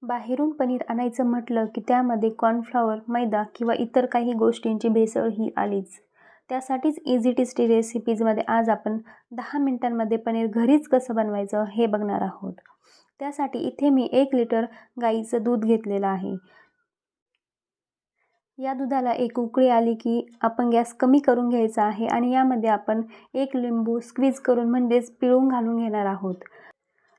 बाहेरून पनीर आणायचं म्हटलं की त्यामध्ये कॉर्नफ्लॉवर, मैदा किंवा इतर काही गोष्टींची भेसळ ही आलीच. त्यासाठीच इझी टेस्टी रेसिपीजमध्ये आज आपण 10 मिनिटांमध्ये पनीर घरीच कसं बनवायचं हे बघणार आहोत. त्यासाठी इथे मी 1 लिटर गाईचं दूध घेतलेलं आहे. या दुधाला एक उकळी आली की आपण गॅस कमी करून घ्यायचा आहे आणि यामध्ये आपण 1 लिंबू स्क्वीज करून म्हणजेच पिळून घालून घेणार आहोत.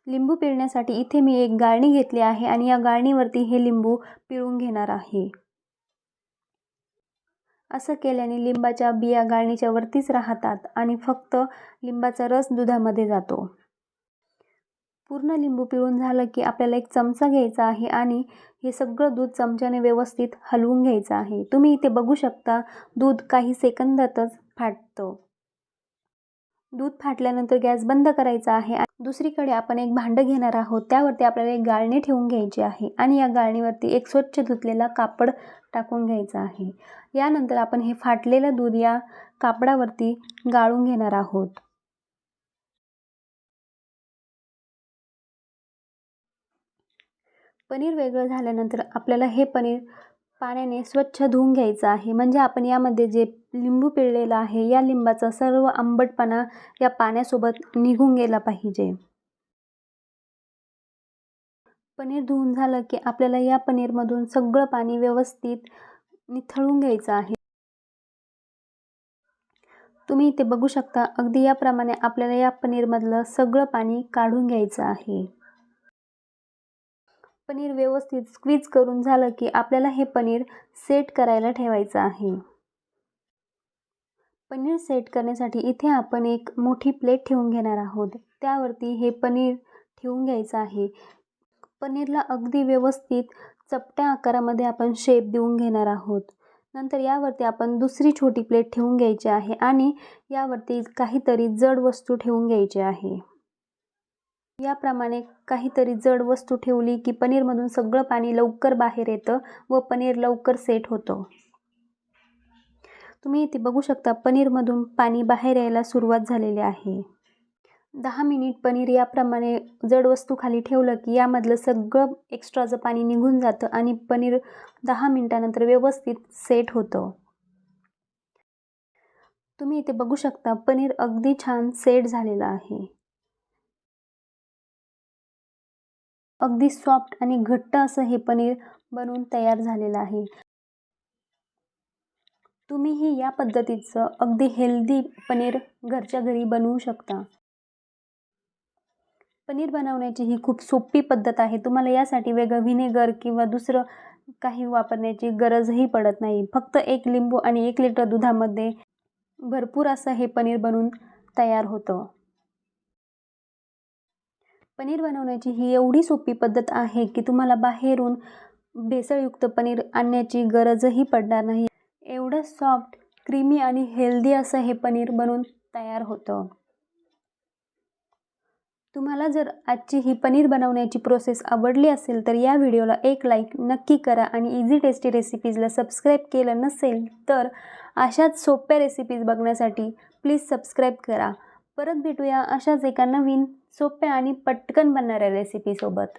लिंबू पिळण्यासाठी इथे मी एक गाळणी घेतली आहे आणि या गाळणीवरती हे लिंबू पिळून घेणार आहे. असं केल्याने लिंबाच्या बिया गाळणीच्या वरतीच राहतात आणि फक्त लिंबाचा रस दुधामध्ये जातो. पूर्ण लिंबू पिळून झालं की आपल्याला एक चमचा घ्यायचा आहे आणि हे सगळं दूध चमच्याने व्यवस्थित हलवून घ्यायचं आहे. तुम्ही इथे बघू शकता दूध काही सेकंदातच फाटतं. दूध फाटल्यानंतर गॅस बंद करायचा आहे. दुसरीकडे आपण एक भांडं घेणार आहोत. त्यावरती आपल्याला एक गाळणी ठेवून घ्यायची आहे आणि या गाळणीवरती एक स्वच्छ धुतलेला कापड टाकून घ्यायचा आहे. यानंतर आपण हे फाटलेलं दूध या कापडावरती गाळून घेणार आहोत. पनीर वेगळं झाल्यानंतर आपल्याला हे पनीर पाण्याने स्वच्छ धुवून घ्यायचं आहे. म्हणजे आपण यामध्ये जे लिंबू पिळलेलं आहे या लिंबाचा सर्व आंबटपणा या पाण्यासोबत निघून गेला पाहिजे. पनीर धुवून झालं की आपल्याला या पनीरमधून सगळं पाणी व्यवस्थित निथळून घ्यायचं आहे. तुम्ही इथे बघू शकता अगदी याप्रमाणे आपल्याला या पनीरमधलं सगळं पाणी काढून घ्यायचं आहे. पनीर व्यवस्थित स्क्वीज करून झालं की आपल्याला हे पनीर सेट करायला ठेवायचं आहे. पनीर सेट करण्यासाठी इथे आपण एक मोठी प्लेट ठेवून घेणार आहोत. त्यावरती हे पनीर ठेवून घ्यायचं आहे. पनीरला अगदी व्यवस्थित चपट्या आकारामध्ये आपण शेप देऊन घेणार आहोत. नंतर यावरती आपण दुसरी छोटी प्लेट ठेवून घ्यायची आहे आणि यावरती काहीतरी जड वस्तू ठेवून घ्यायची आहे. याप्रमाणे काहीतरी जड वस्तू ठेवली की पनीरमधून सगळं पाणी लवकर बाहेर येतं व पनीर लवकर सेट होतं. तुम्ही इथे बघू शकता पनीरमधून पाणी बाहेर यायला सुरुवात झालेली आहे. 10 मिनिट पनीर याप्रमाणे जड वस्तू खाली ठेवलं की यामधलं सगळं एक्स्ट्राचं पाणी निघून जातं आणि पनीर 10 मिनिटानंतर व्यवस्थित सेट होतं. तुम्ही इथे बघू शकता पनीर अगदी छान सेट झालेलं आहे. अगदी सॉफ्ट आणि घट्ट असं हे पनीर बनवून तयार झालेलं आहे. तुम्हीही या पद्धतीचं अगदी हेल्दी पनीर घरच्या घरी बनवू शकता. पनीर बनवण्याची ही खूप सोपी पद्धत आहे. तुम्हाला यासाठी वेगळं व्हिनेगर किंवा दुसरं काही वापरण्याची गरजही पडत नाही. फक्त 1 लिंबू आणि 1 लिटर दुधामध्ये भरपूर असं हे पनीर बनवून तयार होतं. पनीर बनवण्याची ही एवढी सोपी पद्धत आहे की तुम्हाला बाहेरून भेसळयुक्त पनीर आणण्याची गरजही पडणार नाही. एवढं सॉफ्ट, क्रीमी आणि हेल्दी असं हे पनीर बनवून तयार होतं. तुम्हाला जर आजची ही पनीर बनवण्याची प्रोसेस आवडली असेल तर या व्हिडिओला एक लाईक नक्की करा आणि इझी टेस्टी रेसिपीजला सबस्क्राईब केलं नसेल तर अशाच सोप्या रेसिपीज बघण्यासाठी प्लीज सबस्क्राईब करा. परत भेटूया अशाच एका नवीन सोप्या आणि पटकन बनणाऱ्या रेसिपीसोबत.